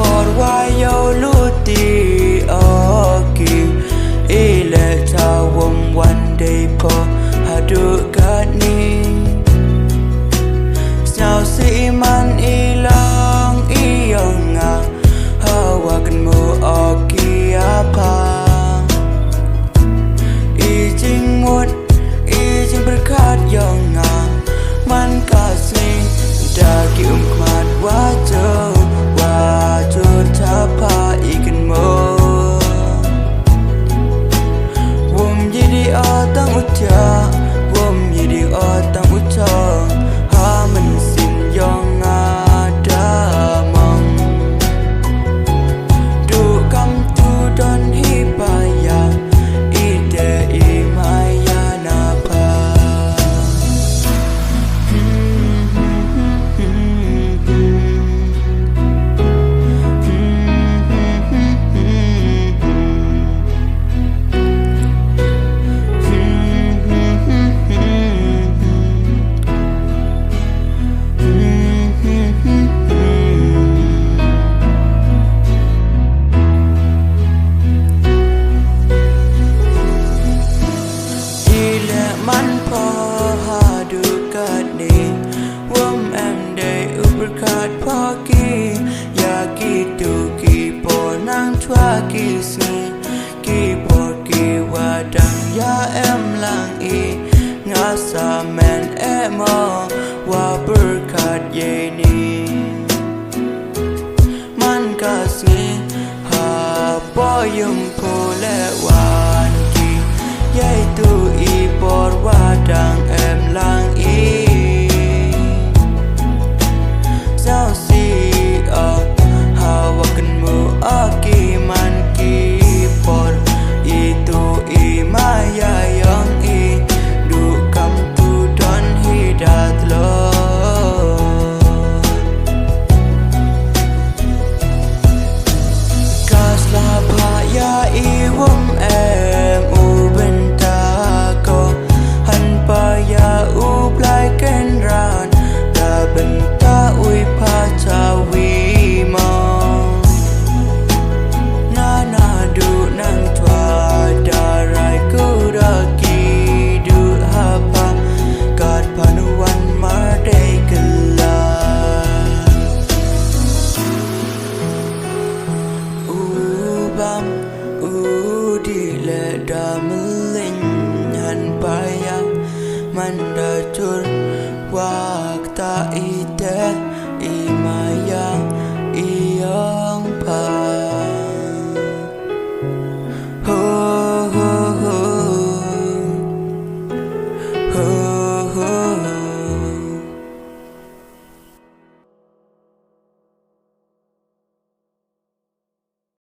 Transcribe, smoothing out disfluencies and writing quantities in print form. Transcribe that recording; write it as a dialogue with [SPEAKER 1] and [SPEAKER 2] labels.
[SPEAKER 1] por wayo luti oki ile tawum one day po hadu kani sao si man ilang iyonga hawakan mo oki apa ijing mut ijing berkat yonga man kasih dagi umat wajah tapa ikan mo wom jadi otang uca wom jadi otang uca ha mensin yong ada mong du kam tu don hibaya ide imaya napa man po hadu kani wom em day berkat pagi ya gitu ki po nang chua ki sni ki po ki wadang ya em lang i ngasa men emo wa berkat ye ni man kasni ha po yung po le wan ki yaitu por wadang em lang i sao si hawakan mu aki man ki por itu i maya yang i du kam tu don hidat lo kaslah bhaya i wom em ya ublai ken ran da benta ui pacawi mo nana du nang twa darai kuraki du hapa kat panuan mardai kala ubam udile dameling han payang manda